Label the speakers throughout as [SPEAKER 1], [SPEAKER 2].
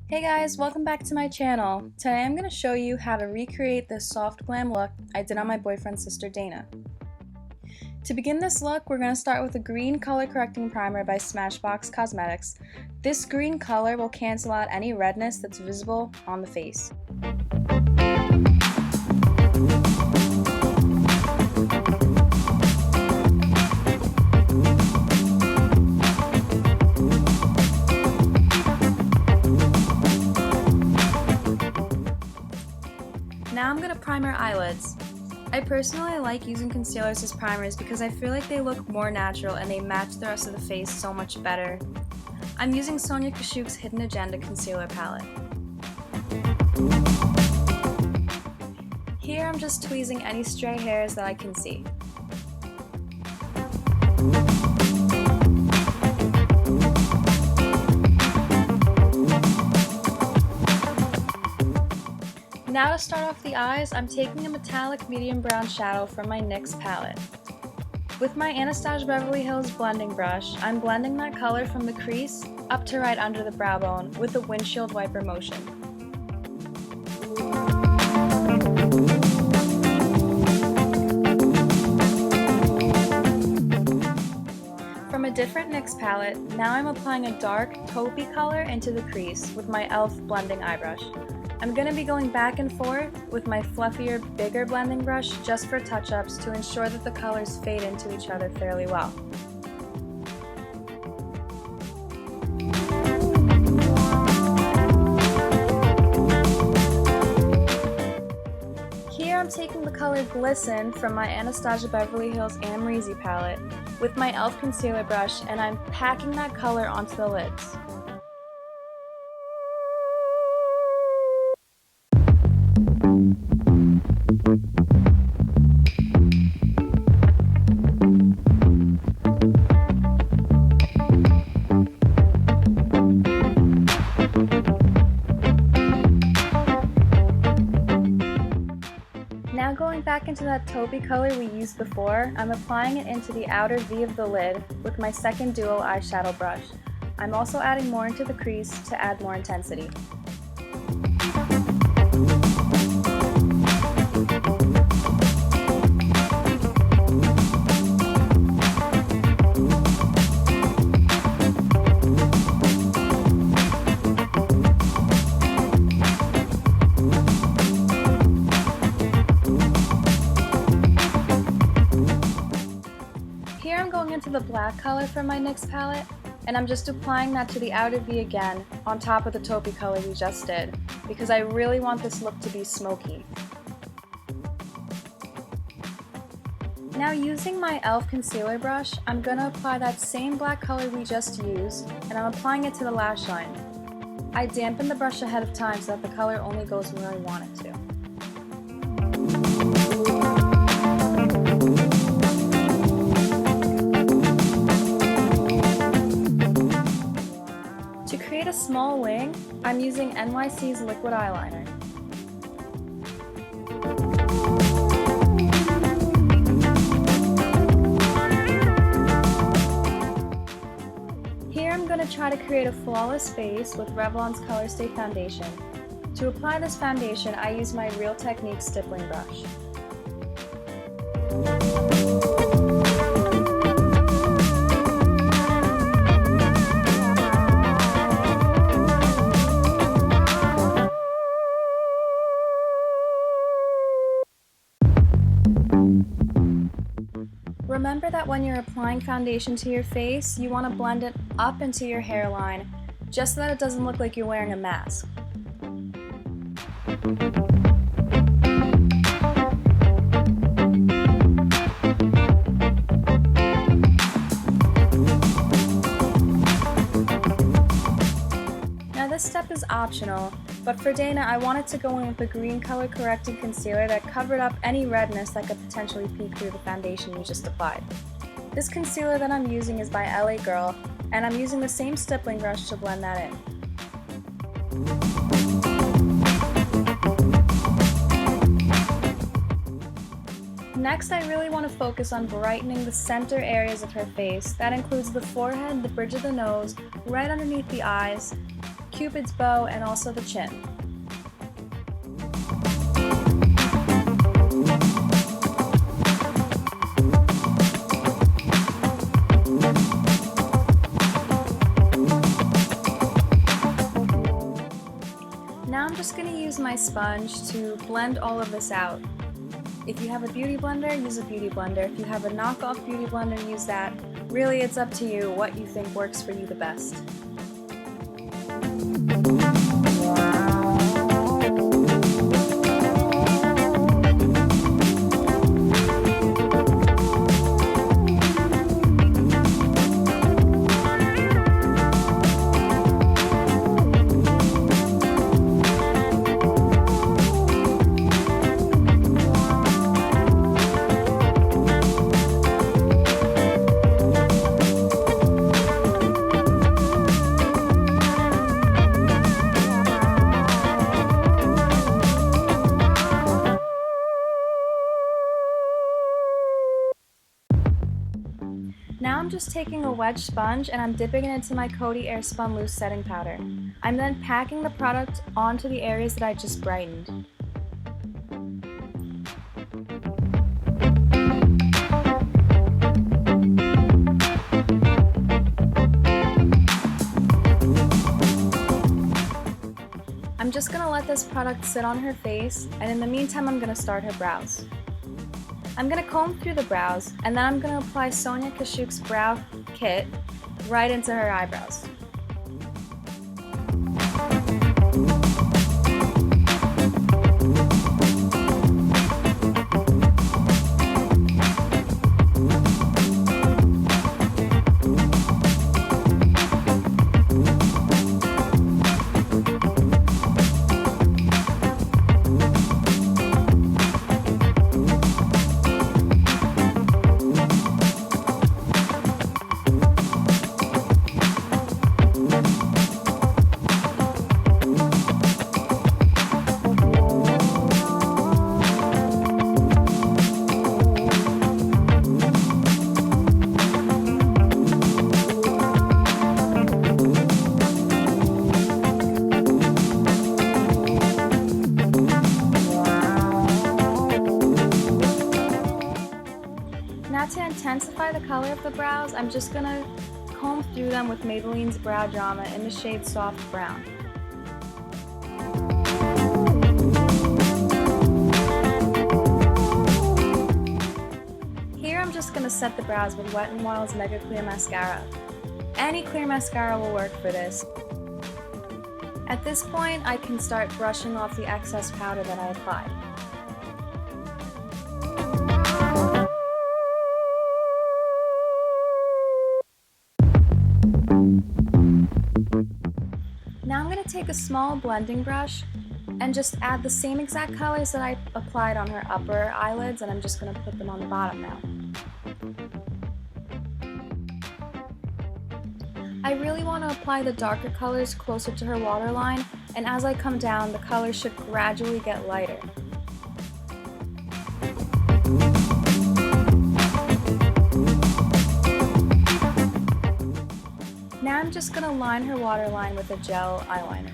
[SPEAKER 1] Hey guys, welcome back to my channel. Today I'm going to show you how to recreate this soft glam look I did on my boyfriend's sister Dana. To begin this look, we're going to start with a green color correcting primer by Smashbox Cosmetics. This green color will cancel out any redness that's visible on the face. Now I'm going to prime our eyelids. I personally like using concealers as primers because I feel like they look more natural and they match the rest of the face so much better. I'm using Sonia Kashuk's Hidden Agenda Concealer Palette. Here I'm just tweezing any stray hairs that I can see. Now to start off the eyes, I'm taking a metallic medium brown shadow from my NYX palette. With my Anastasia Beverly Hills blending brush, I'm blending that color from the crease up to right under the brow bone with a windshield wiper motion. From a different NYX palette, now I'm applying a dark taupey color into the crease with my e.l.f. blending eye brush. I'm going to be going back and forth with my fluffier, bigger blending brush just for touch-ups to ensure that the colors fade into each other fairly well. Here I'm taking the color Glisten from my Anastasia Beverly Hills Amrezy palette with my e.l.f. concealer brush, and I'm packing that color onto the lids. Now going back into that taupey color we used before, I'm applying it into the outer V of the lid with my second dual eyeshadow brush. I'm also adding more into the crease to add more intensity. Here I'm going into the black color from my NYX palette, and I'm just applying that to the outer V again on top of the taupey color we just did, because I really want this look to be smoky. Now using my e.l.f. concealer brush, I'm going to apply that same black color we just used, and I'm applying it to the lash line. I dampen the brush ahead of time so that the color only goes where I want it to. To create a small wing, I'm using NYC's Liquid Eyeliner. Here I'm going to try to create a flawless face with Revlon's Colorstay foundation. To apply this foundation, I use my Real Technique stippling brush. Remember that when you're applying foundation to your face, you want to blend it up into your hairline, just so that it doesn't look like you're wearing a mask. Now this step is optional, but for Dana I wanted to go in with a green color correcting concealer that covered up any redness that could potentially peek through the foundation you just applied. This concealer that I'm using is by LA Girl, and I'm using the same stippling brush to blend that in. Next, I really want to focus on brightening the center areas of her face. That includes the forehead, the bridge of the nose, right underneath the eyes, Cupid's bow, and also the chin. Now I'm just going to use my sponge to blend all of this out. If you have a beauty blender, use a beauty blender. If you have a knockoff beauty blender, use that. Really, it's up to you what you think works for you the best. Now I'm just taking a wedge sponge and I'm dipping it into my Coty Airspun Loose Setting Powder. I'm then packing the product onto the areas that I just brightened. I'm just going to let this product sit on her face, and in the meantime I'm going to start her brows. I'm going to comb through the brows, and then I'm going to apply Sonia Kashuk's brow kit right into her eyebrows. To intensify the color of the brows, I'm just going to comb through them with Maybelline's Brow Drama in the shade Soft Brown. Here I'm just going to set the brows with Wet n Wild's Megaclear Mascara. Any clear mascara will work for this. At this point, I can start brushing off the excess powder that I applied. Now I'm going to take a small blending brush and just add the same exact colors that I applied on her upper eyelids, and I'm just going to put them on the bottom now. I really want to apply the darker colors closer to her waterline, and as I come down, the color should gradually get lighter. Now I'm just going to line her waterline with a gel eyeliner.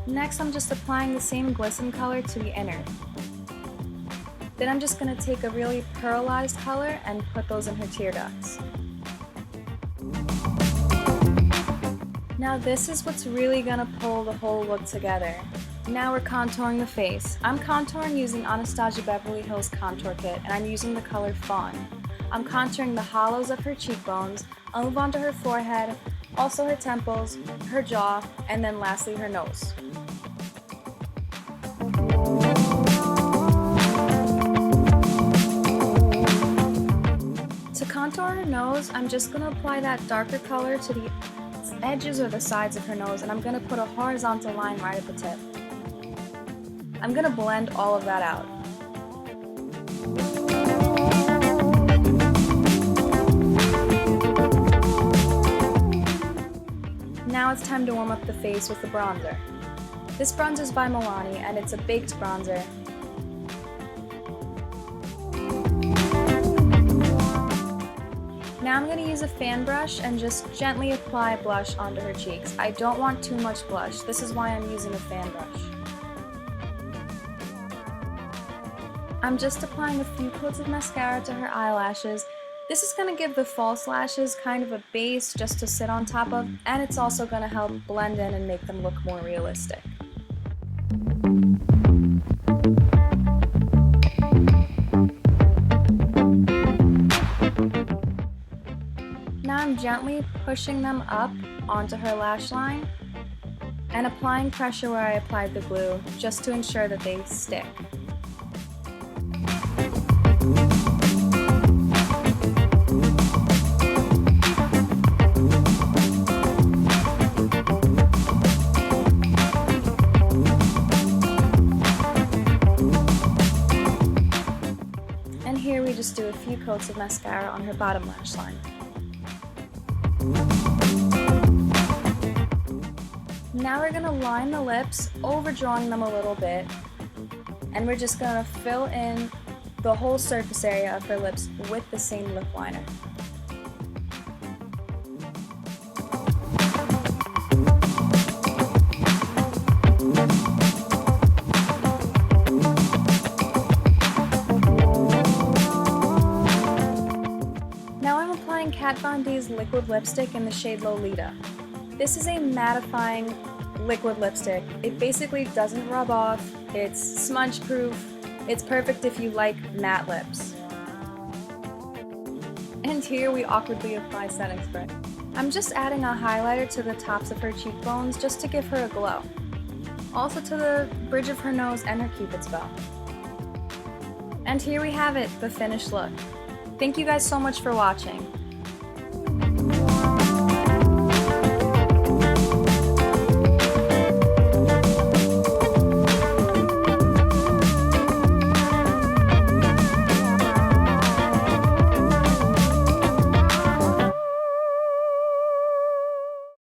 [SPEAKER 1] Next, I'm just applying the same glisten color to the inner. Then I'm just going to take a really pearlized color and put those in her tear ducts. Now this is what's really going to pull the whole look together. Now we're contouring the face. I'm contouring using Anastasia Beverly Hills Contour Kit, and I'm using the color Fawn. I'm contouring the hollows of her cheekbones. I'll move on to her forehead, also her temples, her jaw, and then lastly her nose. To contour her nose, I'm just going to apply that darker color to the edges or the sides of her nose, and I'm going to put a horizontal line right at the tip. I'm going to blend all of that out. Now it's time to warm up the face with the bronzer. This bronzer is by Milani, and it's a baked bronzer. Now Now I'm going to use a fan brush and just gently apply blush onto her cheeks. I don't want too much blush. This is why I'm using a fan brush. I'm just applying a few coats of mascara to her eyelashes. This is going to give the false lashes kind of a base just to sit on top of, and it's also going to help blend in and make them look more realistic. Now I'm gently pushing them up onto her lash line and applying pressure where I applied the glue just to ensure that they stick. And here we just do a few coats of mascara on her bottom lash line. Now we're going to line the lips, overdrawing them a little bit, and we're just going to fill in the whole surface area of her lips with the same lip liner. Now I'm applying Kat Von D's liquid lipstick in the shade Lolita. This is a mattifying liquid lipstick. It basically doesn't rub off, it's smudge proof, it's perfect if you like matte lips. And here we awkwardly apply setting spray. I'm just adding a highlighter to the tops of her cheekbones just to give her a glow. Also to the bridge of her nose and her cupid's bow. And here we have it, the finished look. Thank you guys so much for watching.